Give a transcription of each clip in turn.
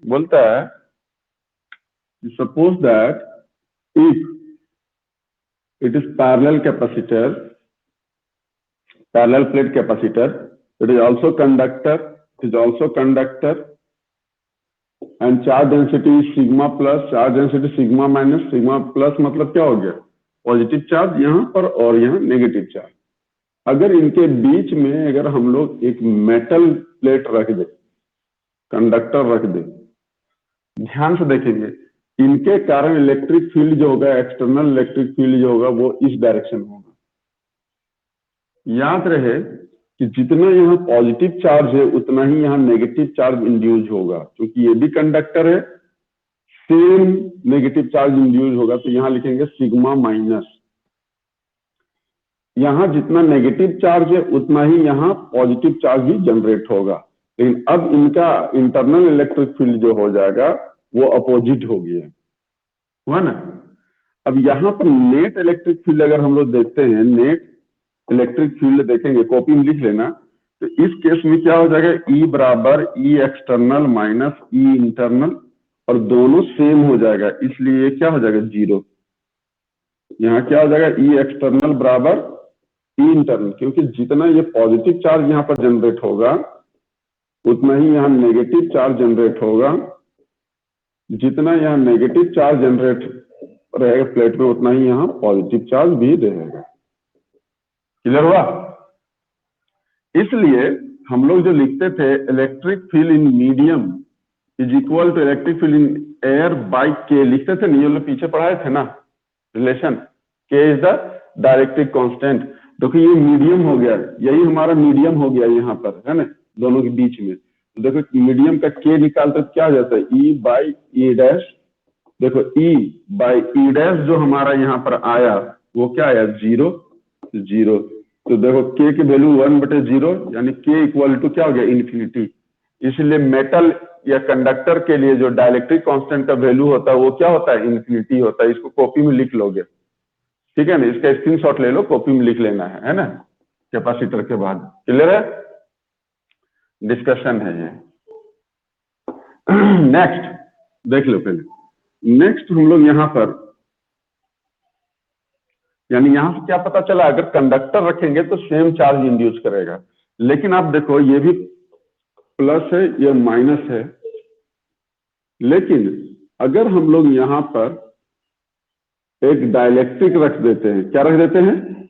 बोलता है suppose that if it is parallel plate capacitor, it is also conductor, and charge density is sigma plus, charge density sigma minus, sigma plus मतलब क्या हो गया, positive charge यहाँ पर और यहाँ नेगेटिव चार्ज। अगर इनके बीच में अगर हम लोग एक मेटल प्लेट रख दे, कंडक्टर रख दे, ध्यान से देखेंगे, इनके कारण इलेक्ट्रिक फील्ड जो होगा, एक्सटर्नल इलेक्ट्रिक फील्ड जो होगा वो इस डायरेक्शन में होगा। याद रहे कि जितना यहाँ पॉजिटिव चार्ज है उतना ही यहाँ नेगेटिव चार्ज इंड्यूस होगा, क्योंकि ये भी कंडक्टर है, सेम नेगेटिव चार्ज इंड्यूस होगा। तो यहाँ लिखेंगे सिग्मा माइनस, यहाँ जितना नेगेटिव चार्ज है उतना ही यहाँ पॉजिटिव चार्ज भी जनरेट होगा। लेकिन अब इनका इंटरनल इलेक्ट्रिक फील्ड जो हो जाएगा वो अपोजिट हो गया, हुआ ना। अब यहाँ पर नेट इलेक्ट्रिक फील्ड अगर हम लोग देखते हैं, नेट इलेक्ट्रिक फील्ड देखेंगे, कॉपी में लिख लेना। तो इस केस में क्या हो जाएगा, E बराबर E external minus E internal, और दोनों सेम हो जाएगा, इसलिए क्या हो जाएगा, जीरो। यहाँ क्या हो जाएगा, E एक्सटर्नल बराबर E इंटरनल, क्योंकि जितना ये पॉजिटिव चार्ज यहाँ पर जनरेट होगा उतना ही यहाँ नेगेटिव चार्ज जनरेट होगा। जितना यहाँ नेगेटिव चार्ज जनरेट रहेगा प्लेट में उतना ही यहाँ पॉजिटिव चार्ज भी रहेगा। क्लियर हुआ? इसलिए हम लोग जो लिखते थे electric field in medium is equal to electric field in air by K, लिखते थे नहीं, ये लोग पीछे पढ़ाए थे ना रिलेशन, के इज द डायरेक्ट्रिक कांस्टेंट। देखो ये मीडियम हो गया, यही हमारा मीडियम हो गया यहाँ पर, है ना, दोनों के बीच में। तो देखो मीडियम का के निकालते तो क्या हो जाता है, ई बाई ई डैश। देखो ई बाई ई डैश जो हमारा यहाँ पर आया वो क्या आया, जीरो, जीरो। तो देखो के की वैल्यू 1/0, यानी के इक्वल टू क्या हो गया, इन्फिनिटी। इसलिए मेटल या कंडक्टर के लिए जो डाइलेक्ट्रिक कांस्टेंट का वैल्यू होता है वो क्या होता है, इन्फिनिटी होता है। इसको कॉपी में लिख लोगे, ठीक है ना, इसका स्क्रीनशॉट ले लो, कॉपी में लिख लेना है ना, कैपेसिटर के बाद। क्लियर है? डिस्कशन है ये। नेक्स्ट देख लो पहले। नेक्स्ट हम लोग यहाँ पर, यानी यहां से क्या पता चला, अगर कंडक्टर रखेंगे तो सेम चार्ज इंड्यूस करेगा। लेकिन आप देखो ये भी प्लस है, ये माइनस है, लेकिन अगर हम लोग यहां पर एक डाइलेक्ट्रिक रख देते हैं, क्या रख देते हैं,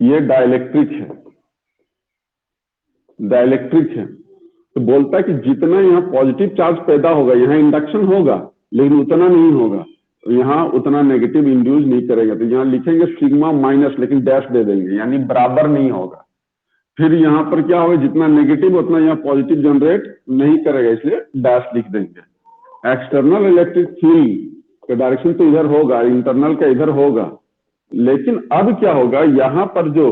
ये डाइलेक्ट्रिक है, डाइलेक्ट्रिक है, तो बोलता है कि जितना यहाँ पॉजिटिव चार्ज पैदा होगा, यहाँ इंडक्शन होगा लेकिन उतना नहीं होगा, तो यहाँ उतना नेगेटिव इंड्यूस नहीं करेगा। तो यहाँ लिखेंगे सिग्मा माइनस, लेकिन डैश दे देंगे, यानी बराबर नहीं होगा। फिर यहाँ पर क्या होगा, जितना नेगेटिव उतना यहाँ पॉजिटिव जनरेट नहीं करेगा, इसलिए डैश लिख देंगे। एक्सटर्नल इलेक्ट्रिक फील्ड का डायरेक्शन तो इधर होगा, इंटरनल का इधर होगा, लेकिन अब क्या होगा, यहाँ पर जो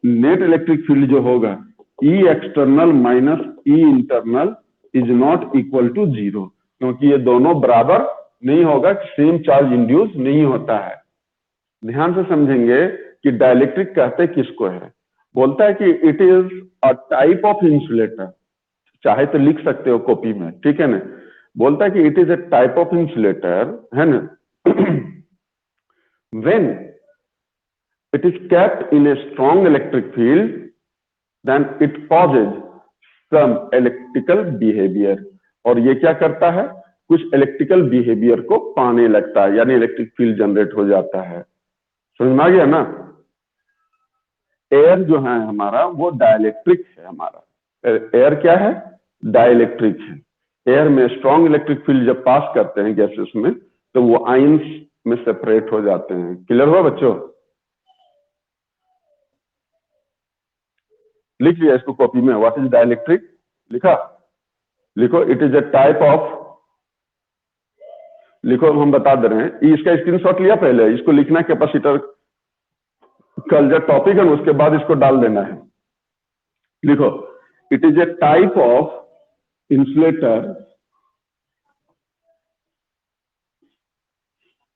नेट इलेक्ट्रिक फील्ड जो होगा, E external minus E internal is not equal to zero, क्योंकि ये दोनों बराबर नहीं होगा, सेम चार्ज इंड्यूस नहीं होता है। ध्यान से समझेंगे कि डाइलेक्ट्रिक कहते किसको है। बोलता है कि it is a type of insulator, चाहे तो लिख सकते हो कॉपी में, ठीक है ना। बोलता है कि it is a type of insulator, है ना, when it is kept in a strong electric field, then it causes some electrical behavior। और ये क्या करता है, कुछ इलेक्ट्रिकल बिहेवियर को पाने लगता है, यानी इलेक्ट्रिक फील्ड जनरेट हो जाता है। समझ में आ गया ना। एयर जो है हमारा वो डाइलेक्ट्रिक है, हमारा एयर क्या है, डाइलेक्ट्रिक है। एयर में स्ट्रॉन्ग इलेक्ट्रिक फील्ड जब पास करते हैं गैसेस में तो वो आयंस में सेपरेट हो जाते हैं। क्लियर हुआ बच्चों? लिख लिया इसको कॉपी में, व्हाट इज डाइलेक्ट्रिक, लिखा, लिखो it is a type of, लिखो हम बता दे रहे हैं, इसका स्क्रीनशॉट लिया पहले, इसको लिखना कैपेसिटर, कल जो टॉपिक है उसके बाद इसको डाल देना है। लिखो it is a type of insulator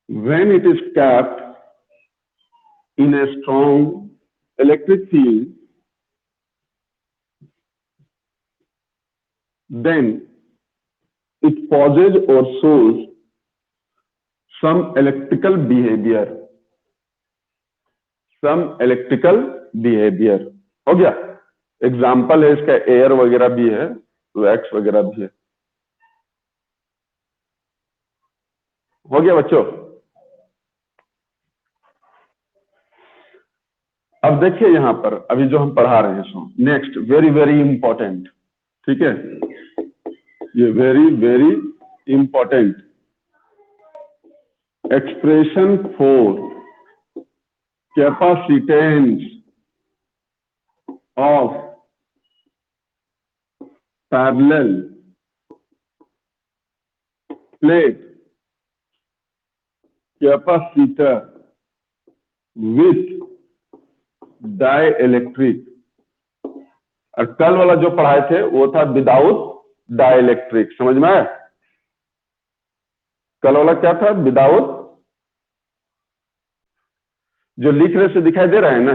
when it is kept in a strong electric field, then it poses or shows some electrical behavior, हो गया। एग्जाम्पल है इसका एयर वगैरह भी है, वैक्स वगैरह भी है। हो गया बच्चों। अब देखिए यहां पर अभी जो हम पढ़ा रहे हैं, so next very very important, ठीक है, ये very very important expression for capacitance of parallel plate capacitor with dielectric. और कल वाला जो पढ़ाए थे वो था विदाउट डाइइलेक्ट्रिक, समझ में आया? कल वाला क्या था? विदाउट, जो लिख रहे से दिखाई दे रहा है ना,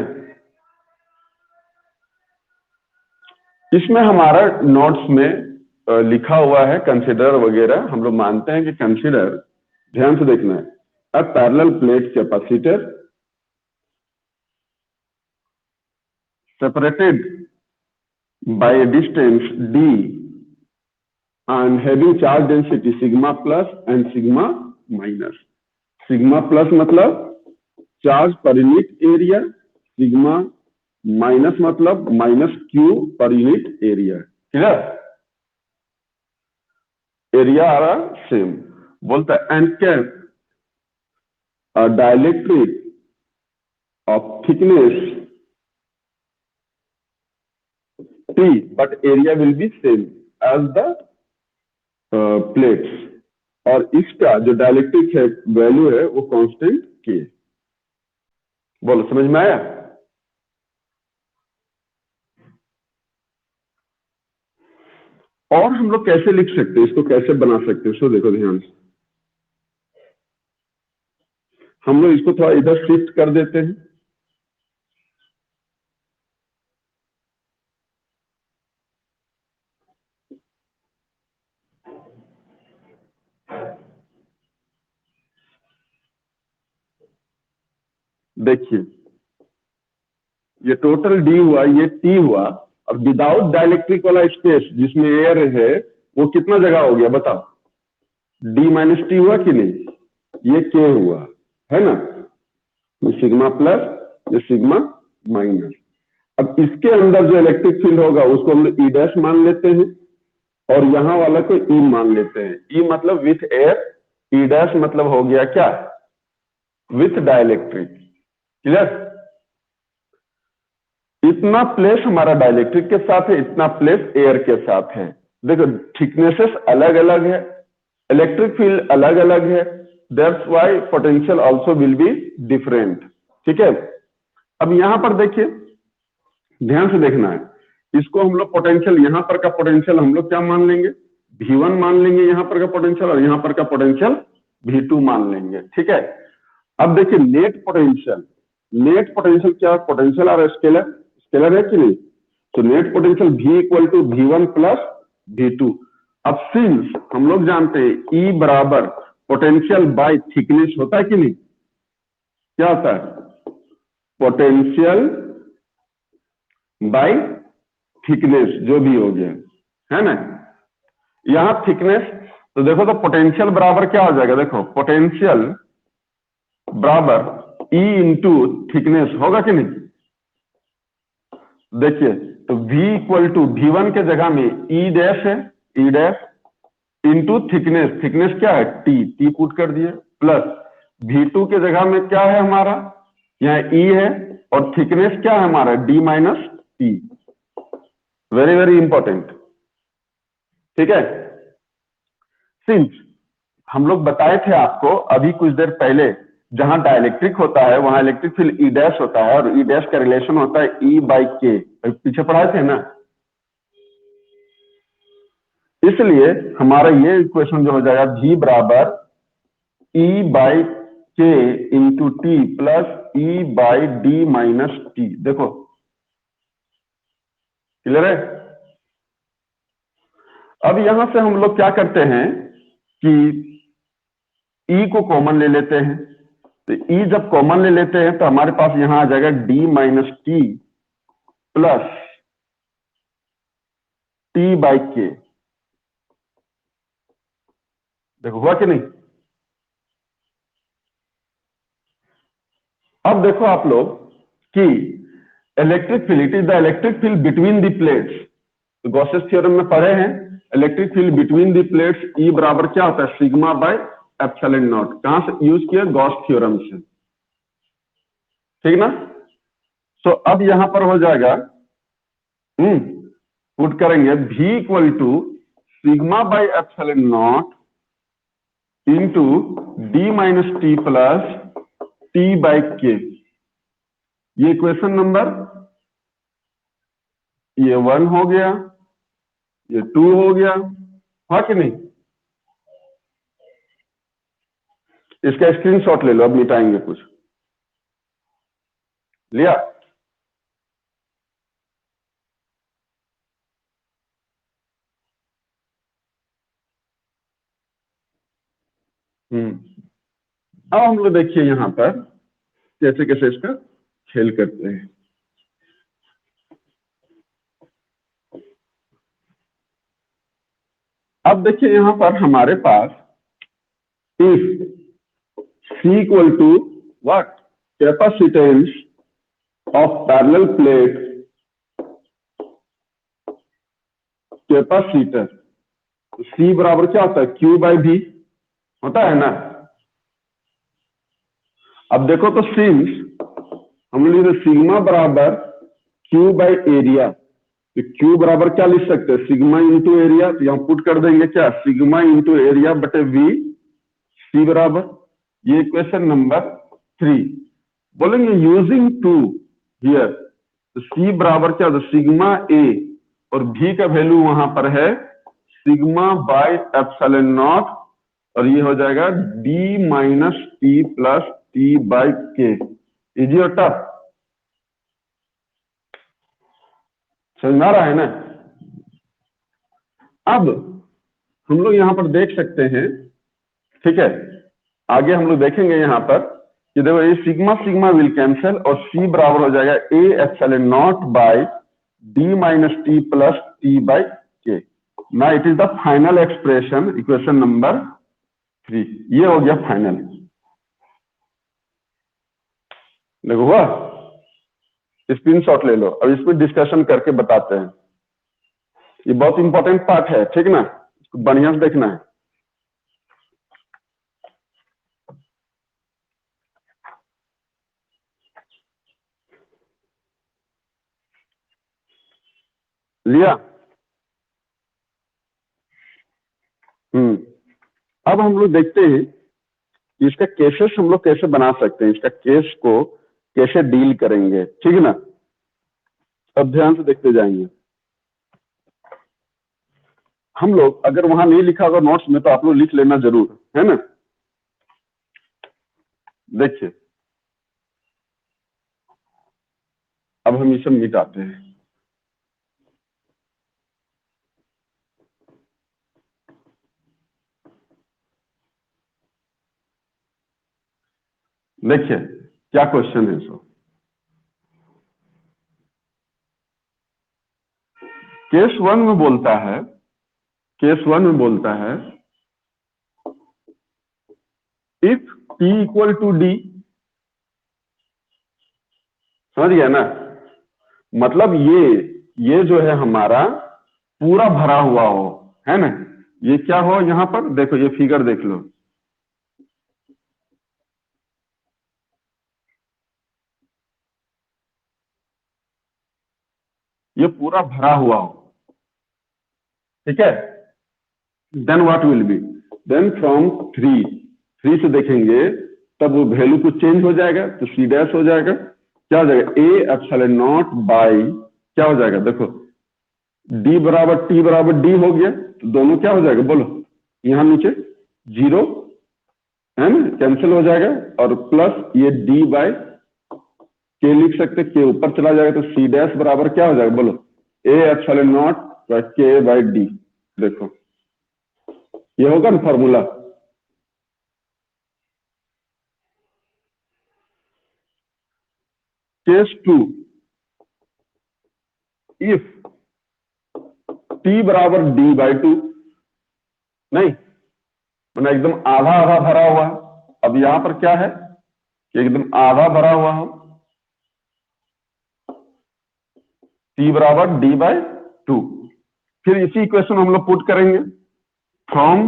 इसमें हमारा नोट्स में लिखा हुआ है कंसीडर वगैरह, हम लोग मानते हैं कि कंसीडर, ध्यान से देखना है, a parallel plate capacitor separated by a distance d and having charge density sigma plus and sigma minus। sigma plus मतलब charge per unit area, sigma minus मतलब minus Q per unit area. Clear? Area आ रहा same. बोलता है and can dielectric of thickness T, but area will be same as the plates, और इसका जो dielectric है वैल्यू है वो कांस्टेंट K। बोलो समझ में आया? और हम लोग कैसे लिख सकते हैं इसको, कैसे बना सकते हैं, इसको देखो ध्यान से। हम लोग इसको थोड़ा इधर शिफ्ट कर देते हैं। देखिए ये टोटल डी हुआ, ये टी हुआ, और विदाउट डाइलेक्ट्रिक वाला स्पेस जिसमें एयर है वो कितना जगह हो गया बताओ? डी माइनस टी हुआ कि नहीं? ये के हुआ है ना, ये सिग्मा प्लस, ये सिग्मा माइनस। अब इसके अंदर जो इलेक्ट्रिक फील्ड होगा उसको हम लोग ई डैश मान लेते हैं, और यहां वाला को ई मान लेते हैं। ई मतलब विथ एयर, ई डैश मतलब हो गया क्या? With dielectric. क्लियर? इतना प्लेस हमारा डाइलेक्ट्रिक के साथ है, इतना प्लेस एयर के साथ है। देखो थिकनेसेस अलग अलग है, इलेक्ट्रिक फील्ड अलग अलग है, that's why potential also will be different. ठीक है? अब यहां पर देखिए, ध्यान से देखना है, इसको हम लोग पोटेंशियल, यहां पर का पोटेंशियल हम लोग क्या मान लेंगे? V1 मान लेंगे यहां पर का पोटेंशियल, और यहां पर का पोटेंशियल V2 मान लेंगे। ठीक है? अब देखिए नेट पोटेंशियल, नेट पोटेंशियल क्या? पोटेंशियल और स्केलर, स्केलर है कि नहीं? तो net potential V equal to V1 plus V2। अब सिंस हम लोग जानते हैं E बराबर पोटेंशियल बाय थिकनेस होता है कि नहीं? क्या होता है? पोटेंशियल बाय थिकनेस, जो भी हो गया है ना। यहां थिकनेस, तो देखो तो पोटेंशियल बराबर क्या हो जाएगा? देखो पोटेंशियल बराबर E इंटू थिकनेस होगा कि नहीं? देखिए तो V इक्वल टू V1 के जगह में E डैश है, E dash into thickness, thickness क्या है? T पुट कर दिए, प्लस V2 के जगह में क्या है हमारा? यहाँ E है, और थिकनेस क्या है हमारा? D minus T। Very very important. ठीक है? सिंस हम लोग बताए थे आपको अभी कुछ देर पहले, जहां डाइलेक्ट्रिक होता है वहां इलेक्ट्रिक फील्ड ई डैश होता है, और ई डैश का रिलेशन होता है ई बाई के, पीछे पढ़ाए थे ना। इसलिए हमारा ये इक्वेशन जो हो जाएगा V बराबर ई बाई के into T plus E by D minus T. देखो क्लियर है? अब यहां से हम लोग क्या करते हैं कि ई को कॉमन ले लेते हैं। तो ई जब कॉमन ले लेते हैं तो हमारे पास यहां आ जाएगा D minus T plus T by के। देखो हुआ कि नहीं? अब देखो आप लोग कि electric field, it is the electric field between the plates. तो गॉसेस थ्योरम में पढ़े हैं electric field between the plates E बराबर क्या होता है? Sigma by epsilon naught. कहां से यूज किया? गॉस थ्योरम से, ठीक ना? सो अब यहां पर हो जाएगा, पुट करेंगे v equal to sigma by epsilon naught into D minus T plus T by K. ये इक्वेशन नंबर, ये 1 हो गया, ये 2 हो गया, हाँ कि नहीं? इसका स्क्रीनशॉट ले लो, अब मिटाएंगे कुछ। लिया? अब हम लोग देखिए यहां पर कैसे कैसे इसका खेल करते हैं। अब देखिए यहां पर हमारे पास if C equal to what? Capacitance of parallel plate capacitor. C बराबर क्या होता है? Q बाई V होता है ना? अब देखो तो सिंस हम लोग सिग्मा बराबर Q बाई एरिया, तो Q बराबर क्या लिख सकते हैं? Sigma into area. तो यहां पुट कर देंगे क्या? सिग्मा इंटू एरिया बटे V। C बराबर, ये इक्वेशन नंबर 3 बोलेंगे यूजिंग टू हियर। तो C बराबर क्या होता है? सिग्मा ए, और V का वैल्यू वहां पर है सिग्मा बाय एप्सिलॉन नॉट, और ये हो जाएगा D minus T plus T by के। इजी और टफ? समझ में आ रहा है ना? अब हम लोग यहां पर देख सकते हैं, ठीक है, आगे हम लोग देखेंगे यहां पर कि देखो ये सिग्मा सिग्मा विल कैंसिल और C बराबर हो जाएगा A epsilon naught by D minus T plus T by K. ना it is the final expression, equation number 3। ये हो गया फाइनल। देखो हुआ? स्क्रीनशॉट ले लो, अब इसमें डिस्कशन करके बताते हैं। ये बहुत इंपॉर्टेंट पार्ट है, ठीक ना? इसको बढ़िया से देखना है। लिया? अब हम लोग देखते हैं कि इसका केसेस हम लोग कैसे बना सकते हैं, इसका केस को कैसे डील करेंगे, ठीक है ना? अब ध्यान से देखते जाएंगे। हम लोग अगर वहां नहीं लिखा होगा नोट्स में तो आप लोग लिख लेना जरूर, है ना? देखिए अब हम ये सब मिटाते हैं। देखिए क्या क्वेश्चन है। सो केस 1 में बोलता है, केस 1 में बोलता है if P equal to D। समझ गया ना? मतलब ये जो है हमारा पूरा भरा हुआ हो, है ना? ये क्या हो यहां पर देखो, ये फिगर देख लो, ये पूरा भरा हुआ हो, ठीक है? Then what will be? Then from 3 से देखेंगे तब वो वैल्यू कुछ चेंज हो जाएगा, तो C डैश हो जाएगा। क्या हो जाएगा? ए एप्सिलॉन नॉट बाई क्या हो जाएगा? देखो D बराबर T बराबर D हो गया, तो दोनों क्या हो जाएगा बोलो? यहां नीचे 0 है ना, कैंसिल हो जाएगा, और प्लस ये D बाय के लिख सकते, के ऊपर चला जाएगा, तो C डैश बराबर क्या हो जाएगा बोलो? ए एप्सिलॉन नॉट के बाई D। देखो ये होगा ना फॉर्मूला, केस 2 इफ टी बराबर डी बाई 2, नहीं मैंने एकदम आधा आधा भरा हुआ है। अब यहां पर क्या है कि एकदम आधा भरा हुआ हो, टी बराबर डी बाई 2। फिर इसी इक्वेशन हम लोग पुट करेंगे फ्रॉम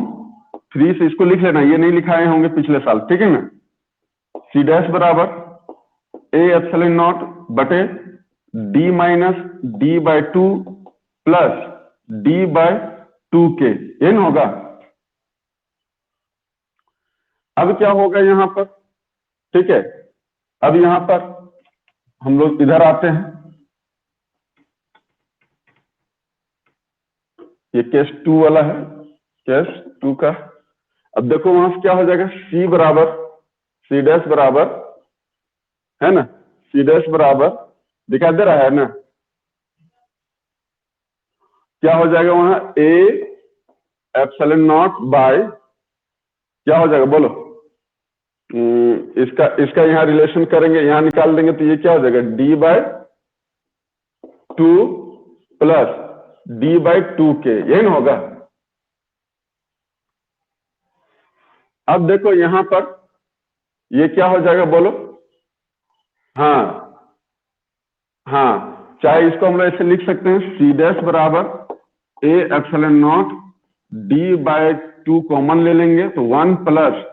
3 से, इसको लिख लेना, ये नहीं लिखाए होंगे पिछले साल, ठीक है ना। सी डैश बराबर ए एप्सिलॉन नॉट बटे D minus D by 2 plus D by 2k, ये ना होगा। अब क्या होगा यहां पर, ठीक है, अब यहां पर हम लोग इधर आते हैं, ये केस 2 वाला है, केस 2 का। अब देखो वहां से क्या हो जाएगा, सी बराबर सी डैश बराबर है ना, सी डैश बराबर दिखाई दे रहा है ना, क्या हो जाएगा वहां ए एप्सिलॉन नॉट बाय, क्या हो जाएगा बोलो। इसका इसका यहां रिलेशन करेंगे, यहां निकाल देंगे तो ये क्या हो जाएगा, D by 2 plus D by 2k, यही ना होगा। अब देखो यहां पर ये क्या हो जाएगा बोलो। हाँ हाँ, चाहे इसको हम लोग ऐसे लिख सकते हैं, सी डैश बराबर A epsilon naught D by 2 common ले लेंगे तो 1 प्लस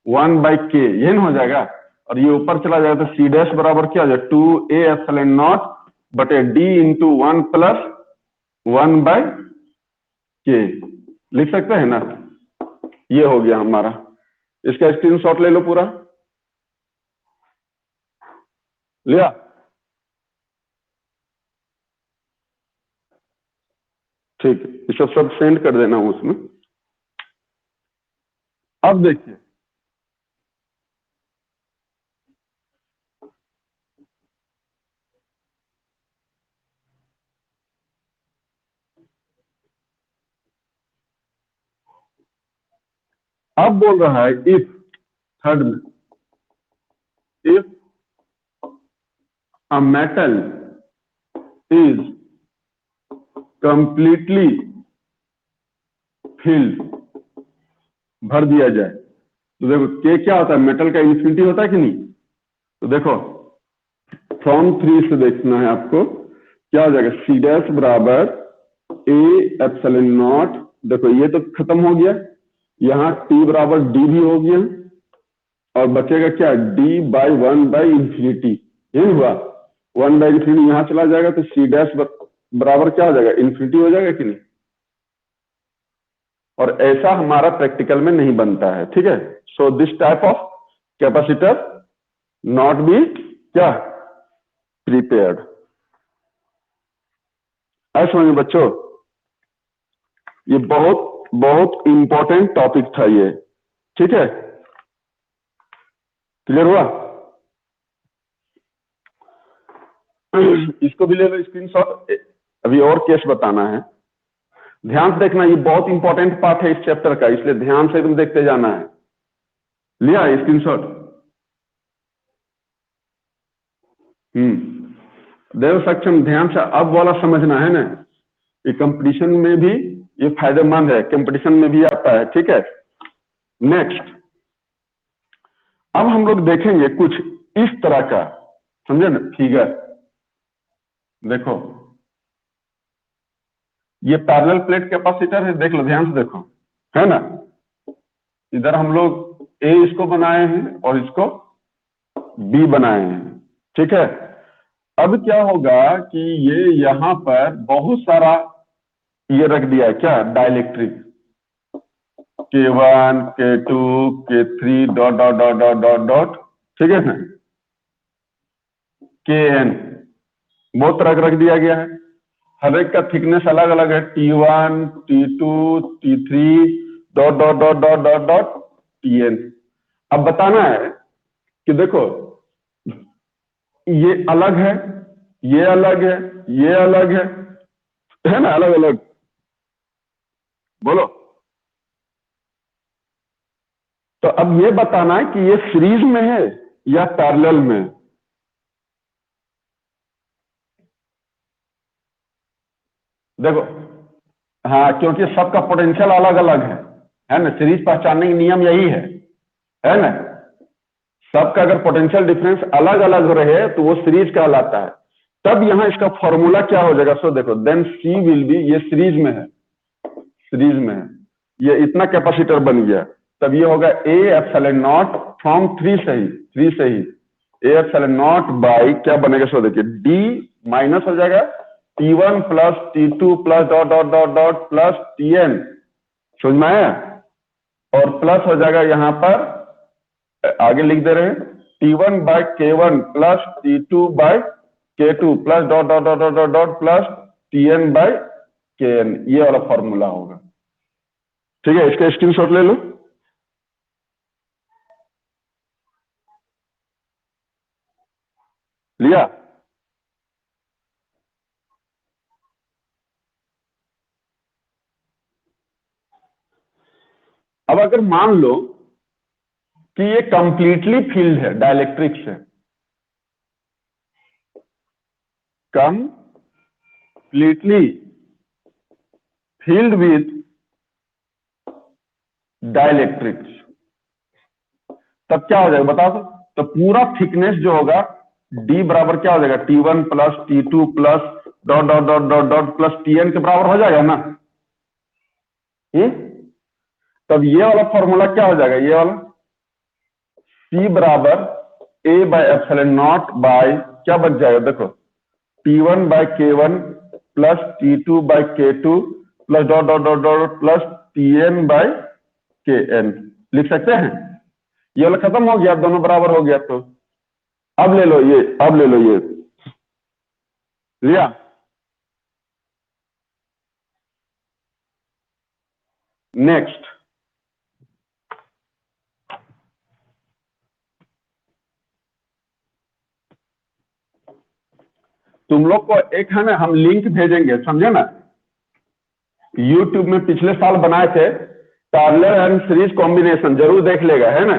1 बाई के, ये ना हो जाएगा। और ये ऊपर चला जाएगा तो सी डैश बराबर क्या हो जाएगा, 2 ए एप्सिलॉन नॉट बटे डी इंटू 1 प्लस 1 बाई के, लिख सकते हैं ना। ये हो गया हमारा, इसका स्क्रीनशॉट ले लो पूरा, लिया। ठीक है, ये सब सेंड कर देना उसमें। अब देखिए अब बोल रहा है इफ, थर्ड में, if a metal is completely filled, भर दिया जाए तो देखो के क्या होता है, मेटल का इन्फिनिटी होता है कि नहीं। तो देखो फ्रॉम 3 से देखना है आपको, क्या हो जाएगा, सी डैश बराबर ए एप्सिलॉन नॉट, देखो ये तो खत्म हो गया, यहाँ टी बराबर डी भी हो गया, और बचेगा क्या, डी बाई 1 बाई इंफिनिटी, ये हुआ 1 बाई इंफिनिटी, यहां चला जाएगा तो सी डैश बराबर क्या हो जाएगा, इंफिनिटी हो जाएगा कि नहीं। और ऐसा हमारा प्रैक्टिकल में नहीं बनता है, ठीक है। So this type of capacitor not be क्या प्रिपेयर्ड। ऐसा समझ बच्चों, ये बहुत बहुत इंपॉर्टेंट टॉपिक था ये, ठीक है, क्लियर हुआ। इसको भी ले लो स्क्रीनशॉट, अभी और केस बताना है, ध्यान से देखना, ये बहुत इंपॉर्टेंट पार्ट है इस चैप्टर का, इसलिए ध्यान से तुम देखते जाना है। लिया स्क्रीनशॉट, देव सक्षम, ध्यान से अब वाला समझना है ना, ये कंपटीशन में भी ये फायदेमंद है, कंपटीशन में भी आता है, ठीक है। नेक्स्ट, अब हम लोग देखेंगे कुछ इस तरह का, समझे ना, फिगर देखो, ये पैरेलल प्लेट कैपेसिटर है, देख लो ध्यान से देखो, है ना। इधर हम लोग ए इसको बनाए हैं और इसको बी बनाए हैं, ठीक है। अब क्या होगा कि ये यहां पर बहुत सारा ये रख दिया है, क्या, dielectric, K1 K2 K3 dot dot dot dot dot dot, ठीक है ना, Kn, बहुत तरह का रख दिया गया है, हर एक का थिकनेस अलग अलग है, T1 T2 T3 dot dot dot dot dot dot Tn। अब बताना है कि देखो ये अलग है, ये अलग है, ये अलग है ना, अलग अलग। बोलो। तो अब ये बताना है कि ये सीरीज में है या पैरेलल में है। देखो, हाँ, क्योंकि सबका पोटेंशियल अलग अलग है ना। सीरीज पहचानने का नियम यही है ना। सबका अगर पोटेंशियल डिफरेंस अलग अलग रहे तो वो सीरीज कहलाता है। तब यहां इसका फॉर्मूला क्या हो जाएगा, सो देखो, देन सी विल बी, ये सीरीज में है, सीरीज में है, ये इतना कैपेसिटर बन गया, तब ये होगा ए एप्सिलॉन नॉट फ्रॉम थ्री से ही ए एप्सिलॉन नॉट बाई क्या बनेगा, सो देखिए, डी माइनस हो जाएगा T1 plus T2 plus dot dot dot dot plus Tn, समझ में आया। और प्लस हो जाएगा यहां पर, आगे लिख दे रहे हैं, T1 by K1 plus T2 by K2 plus dot dot dot dot dot dot plus Tn by Kn, ये वाला फॉर्मूला होगा। ठीक है, इसका स्क्रीनशॉट ले लो। लिया। अब अगर मान लो कि ये कंप्लीटली फील्ड है डाइलेक्ट्रिक से, कंप्लीटली फील्ड विथ डाइलेक्ट्रिक, तब क्या हो जाएगा बताओ तो पूरा थिकनेस जो होगा डी बराबर क्या हो जाएगा, T1 plus T2 plus dot dot dot dot dot plus Tn के बराबर हो जाएगा ना। तब ये वाला फॉर्मूला क्या हो जाएगा, ये वाला C बराबर A by epsilon naught by क्या बच जाएगा, देखो, T1 by K1 plus T2 by K2 plus dot dot dot dot plus Tn by Kn, लिख सकते हैं। ये वाला खत्म हो गया, दोनों बराबर हो गया। तो अब ले लो ये, अब ले लो ये, लिया। नेक्स्ट, तुम लोग को एक है ना, हम लिंक भेजेंगे, समझे ना। यूट्यूब में पिछले साल बनाए थे पैरेलल एंड सीरीज कॉम्बिनेशन, जरूर देख लेगा, है ना,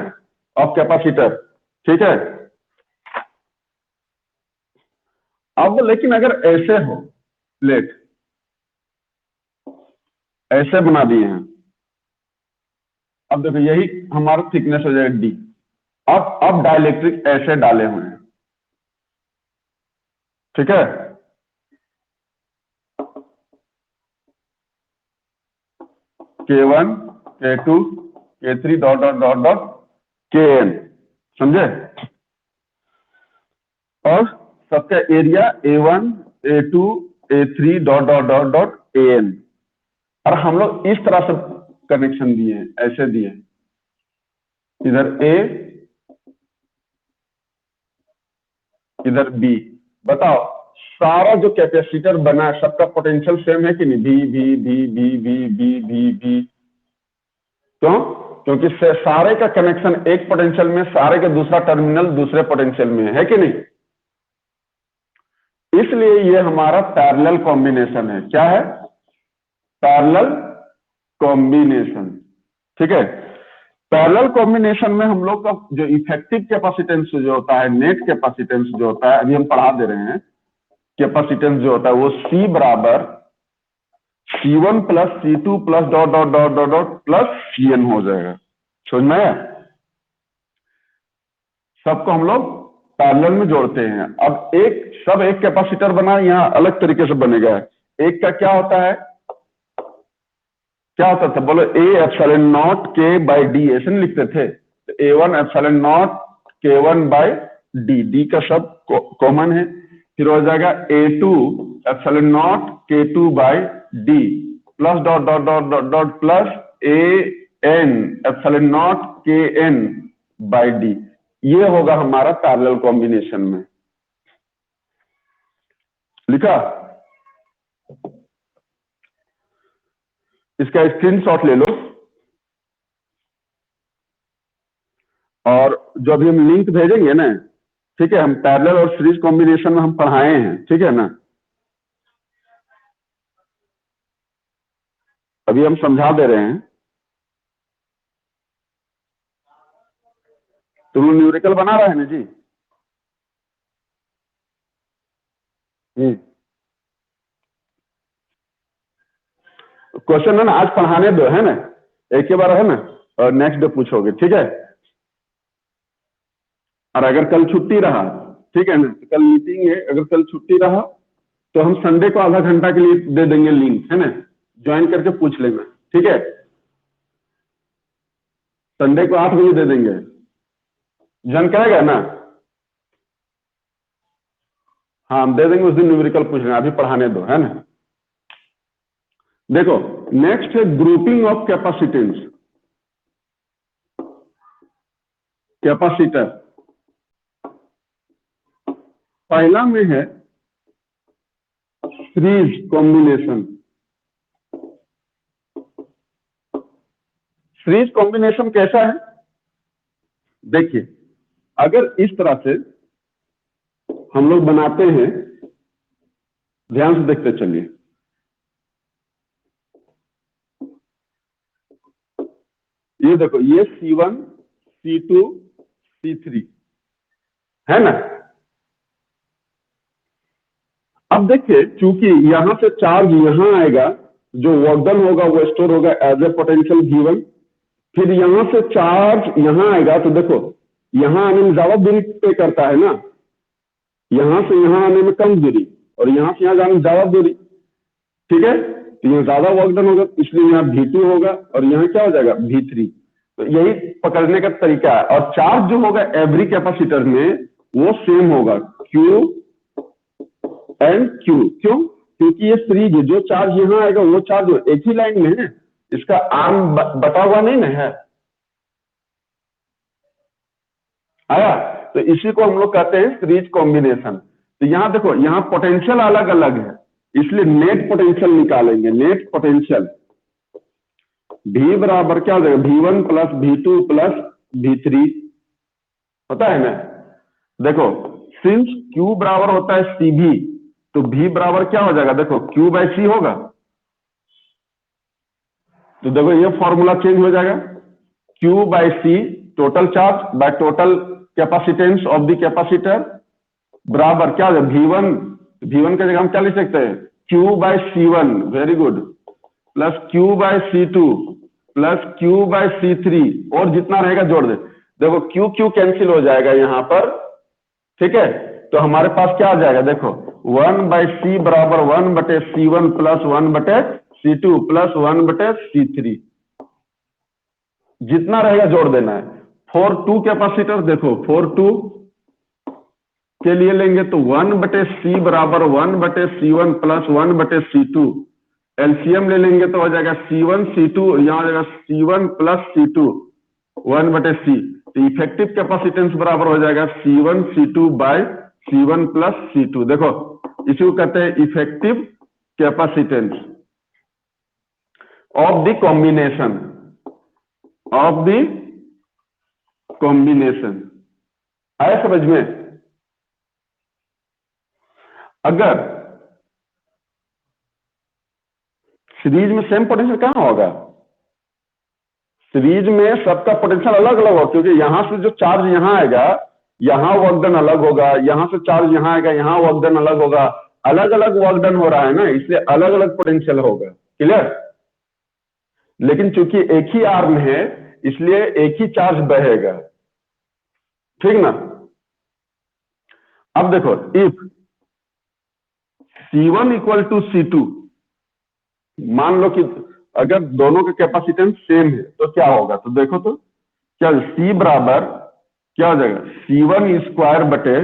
ऑफ कैपेसिटर। ठीक है। अब लेकिन अगर ऐसे हो प्लेट, ऐसे बना दिए हैं, अब देखो यही हमारा थिकनेस हो जाएगा डी। अब डाइलेक्ट्रिक ऐसे डाले हुए हैं, ठीक है। K1 K2 K3 dot dot dot dot Kn, समझे। और सबका area A1 A2 A3 dot dot dot dot An। और हम लोग इस तरह से कनेक्शन दिए हैं, ऐसे दिए, इधर A इधर B। बताओ सारा जो कैपेसिटर बना है सबका पोटेंशियल सेम है कि नहीं, भी। क्यों? क्योंकि सारे का कनेक्शन एक पोटेंशियल में, सारे का दूसरा टर्मिनल दूसरे पोटेंशियल में है कि नहीं। इसलिए ये हमारा पैरेलल कॉम्बिनेशन है। क्या है? Parallel combination. ठीक है। पैरेलल कॉम्बिनेशन में हम लोग का जो इफेक्टिव कैपेसिटेंस जो होता है, नेट कैपेसिटेंस जो होता है, अभी हम पढ़ा दे रहे हैं, कैपेसिटेंस जो होता है वो C बराबर C1 plus C2 plus dot dot dot dot dot plus Cn हो जाएगा। समझ में आया? सबको हम लोग पैरेलल में जोड़ते हैं। अब एक कैपेसिटर बना, यहाँ अलग तरीके से बनेगा। एक का क्या होता है, क्या होता था, बोलो, ए एप्सिलॉन नॉट के बाई डी, ऐसे नहीं लिखते थे। तो A1 epsilon not K1 by D, D का सब कॉमन है। फिर हो जाएगा A2 epsilon not K2 by D plus dot dot dot dot dot plus AN epsilon not KN by D. ये होगा हमारा पैरेलल कॉम्बिनेशन में। लिखा? इसका स्क्रीनशॉट ले लो, और जो अभी हम लिंक भेजेंगे ना, ठीक है, हम पैरेलल और सीरीज कॉम्बिनेशन में हम पढ़ाए हैं, ठीक है ना। अभी हम समझा दे रहे हैं। तुम लोग न्यूमेरिकल बना रहे हैं ना जी? क्वेश्चन है ना, आज पढ़ाने दो, है ना, एक ही बार है ना, और नेक्स्ट डे पूछोगे, ठीक है? और अगर कल छुट्टी रहा, ठीक है ना, तो कल मीटिंग है, अगर कल छुट्टी रहा तो हम संडे को आधा घंटा के लिए दे देंगे लिंक, है ना, ज्वाइन करके पूछ लेना, ठीक है? संडे को 8 बजे दे देंगे, ज्वाइन करेगा ना? हाँ, हम दे देंगे, उस दिन न्यूमेरिकल पूछ लेना, अभी पढ़ाने दो, है ना। देखो, नेक्स्ट है ग्रुपिंग ऑफ कैपेसिटेंस, कैपेसिटर। पहला में है सीरीज कॉम्बिनेशन। सीरीज कॉम्बिनेशन कैसा है? देखिए, अगर इस तरह से हम लोग बनाते हैं, ध्यान से देखते चलिए, ये देखो, ये C1, C2, C3 है ना। अब देखिए, चूंकि यहां से चार्ज यहां आएगा, जो वर्क डन होगा वो स्टोर होगा एज ए पोटेंशियल गिवन, फिर यहां से चार्ज यहां आएगा, तो देखो यहां आने में ज्यादा दूरी पे करता है ना, यहां से यहां आने में कम दूरी, और यहां से यहां जाने में ज्यादा दूरी, ठीक है? तो यहाँ ज्यादा वर्क डन होगा, इसलिए यहाँ V2 होगा, और यहाँ क्या हो जाएगा, V3। तो यही पकड़ने का तरीका है। और चार्ज जो होगा एवरी कैपेसिटर में वो सेम होगा, Q एंड Q। क्यों? क्योंकि ये सीरीज है, जो चार्ज यहाँ आएगा वो चार्ज एक ही लाइन में है, इसका आर्म बटा हुआ नहीं ना है, आया? तो इसी को हम लोग कहते हैं सीरीज कॉम्बिनेशन। तो यहाँ देखो, यहाँ पोटेंशियल अलग अलग है, इसलिए नेट पोटेंशियल निकालेंगे। नेट पोटेंशियल V बराबर क्या हो जाएगा, V1 plus V2 plus V3, होता है ना। देखो, सिंस Q बराबर होता है CV, तो V बराबर क्या हो जाएगा, देखो Q बाई C होगा। तो देखो ये फॉर्मूला चेंज हो जाएगा, Q by C total charge by total capacitance of the capacitor बराबर क्या हो जाएगा, V1 का जगह हम क्या लिख सकते हैं, Q by C1, very good, plus Q by C2 plus Q by C3, और जितना रहेगा जोड़ दे। देखो Q कैंसिल हो जाएगा यहाँ पर, ठीक है? तो हमारे पास क्या आ जाएगा, देखो 1/C बराबर 1/C1 plus 1/C2 plus 1/C3, जितना रहेगा जोड़ देना है। 4-2 कैपेसिटर, देखो 4-2 के लिए लेंगे तो 1/C बराबर 1/C1 प्लस 1/C2, एलसीएम ले लेंगे तो हो जाएगा C1 C2, यहां आ जाएगा C1 प्लस C2 1/C। तो इफेक्टिव कैपेसिटेंस बराबर हो जाएगा C1 C2 bye C1 plus C2। देखो, इसी को कहते हैं effective capacitance of the combination, of the combination. आया समझ में? अगर सीरीज में सेम पोटेंशियल कहां होगा, सीरीज में सबका पोटेंशियल अलग अलग होगा, क्योंकि यहां से जो चार्ज यहां आएगा, यहां वर्क डन अलग होगा, यहां से चार्ज यहां आएगा, यहां वर्क डन अलग होगा, अलग अलग वर्क डन हो रहा है ना, इसलिए अलग अलग पोटेंशियल होगा। क्लियर? लेकिन चूंकि एक ही आर्म है, इसलिए एक ही चार्ज बहेगा, ठीक ना। अब देखो, if C1 equal to C2, मान लो कि अगर दोनों का कैपेसिटेंस सेम है तो क्या होगा, तो देखो तो क्या, C बराबर क्या हो जाएगा, C1 स्क्वायर बटे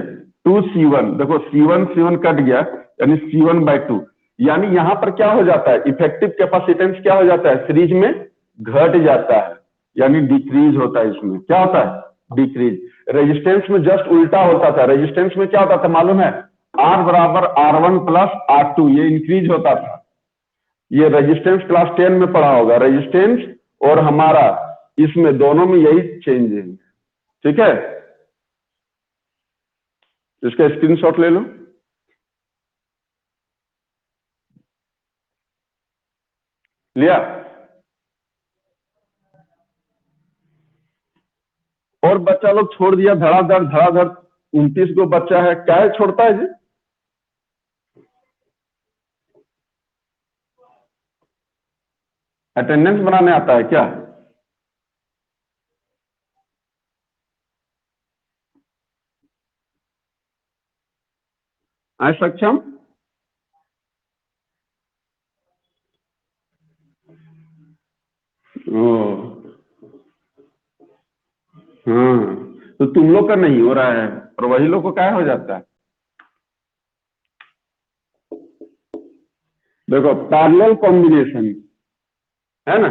2C1। देखो C1 कट गया, यानी C1/2, यानी यहां पर क्या हो जाता है, इफेक्टिव कैपेसिटेंस क्या हो जाता है, सीरीज में घट जाता है, यानी डिक्रीज होता है। इसमें क्या होता है, डिक्रीज। रेजिस्टेंस में जस्ट उल्टा होता था, रेजिस्टेंस में क्या होता था मालूम है, R बराबर R1 प्लस R2, ये इंक्रीज होता था। ये रेजिस्टेंस क्लास 10 में पढ़ा होगा, रेजिस्टेंस और हमारा इसमें दोनों में यही चेंज है, ठीक है? इसका स्क्रीनशॉट ले लो। लिया? और बच्चा लोग छोड़ दिया धड़ाधड़ 29 को बच्चा है, क्या है छोड़ता है जी? अटेंडेंस बनाने आता है क्या? आए सक्षम? ओ, हाँ, तो तुम लोग का नहीं हो रहा है और वही लोग को क्या हो जाता है? देखो पैरेलल कॉम्बिनेशन है ना,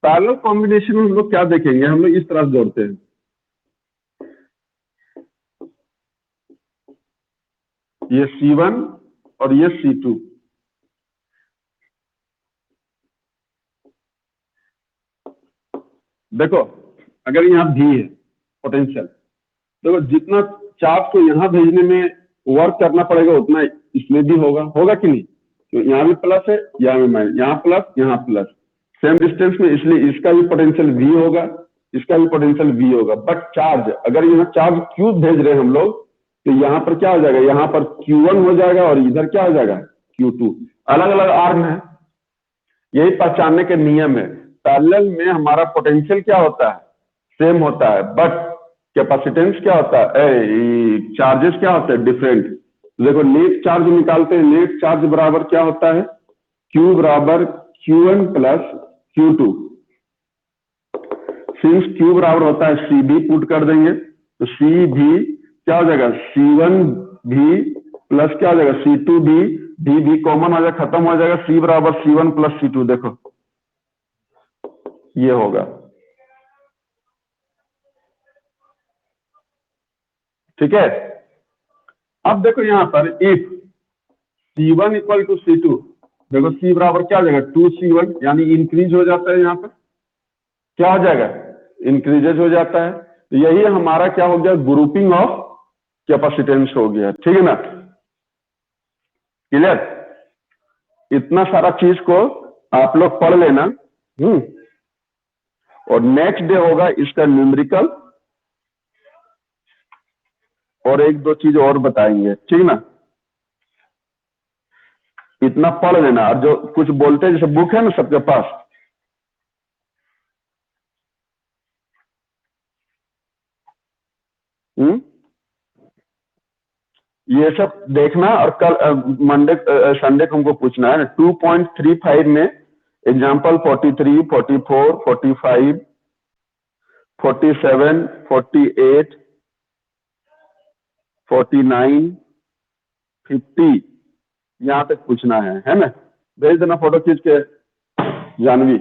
पैरेलल कॉम्बिनेशन में हम लोग क्या देखेंगे, हम लोग इस तरह से जोड़ते हैं, ये C1 और ये C2। देखो अगर यहाँ भी है पोटेंशियल, देखो जितना चार्ज को यहाँ भेजने में वर्क करना पड़ेगा उतना इसमें भी होगा, होगा कि नहीं? तो यहाँ भी प्लस है, यहाँ भी माइनस, यहाँ प्लस, यहाँ प्लस, सेम डिस्टेंस में, इसलिए इसका भी पोटेंशियल V होगा, इसका भी पोटेंशियल V होगा। बट चार्ज, अगर यहाँ चार्ज Q भेज रहे हैं हम लोग, तो यहाँ पर क्या हो जाएगा, यहाँ पर Q1 हो जाएगा और इधर क्या हो जाएगा Q2। अलग अलग आर्म है, यही पहचानने के नियम है। पैरेलल में हमारा पोटेंशियल क्या होता है, सेम होता है, बट कैपेसिटेंस क्या होता है, चार्जेस क्या होते हैं, डिफरेंट। देखो नेट चार्ज निकालते हैं, नेट चार्ज बराबर क्या होता है, Q बराबर Q1 plus Q2। Since Q बराबर होता है CB, पुट कर देंगे तो CB क्या हो जाएगा, C1 भी प्लस क्या हो जाएगा C2 भी कॉमन हो जाएगा, खत्म हो जाएगा, C बराबर C1 प्लस C2। देखो ये होगा, ठीक है। अब देखो यहाँ पर if C1 equal to C2, देखो C बराबर क्या हो जाएगा 2C1, यानी इंक्रीज हो जाता है, यहाँ पर क्या हो जाएगा, इंक्रीजेज हो जाता है। तो यही हमारा क्या हो गया, ग्रुपिंग ऑफ कैपेसिटेंस हो गया, ठीक है ना, क्लियर। इतना सारा चीज को आप लोग पढ़ लेना। और नेक्स्ट डे होगा इसका न्यूमेरिकल, और एक दो चीज और बताएंगे, ठीक ना। इतना पढ़ लेना, और जो कुछ बोलते हैं जैसे बुक है ना सबके पास, ये सब देखना, और कल मंडे संडे को हमको पूछना है 2.35 में एग्जाम्पल 43, 44, 45, 47, 48, 49, 50, यहाँ तक पूछना है ना। भेज देना फोटो खींच के जानवी।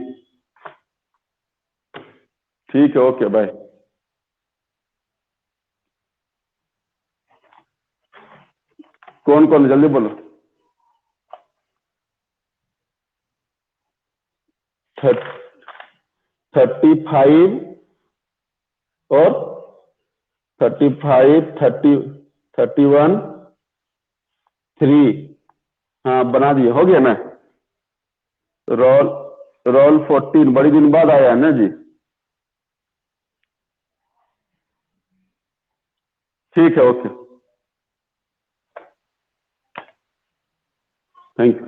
ठीक है, ओके बाय। कौन कौन जल्दी बोलो। 35 और 35, 31, 3। हाँ बना दिए, हो गया ना। रोल रोल 14 बड़ी दिन बाद आया है ना जी। ठीक है, ओके, थैंक यू।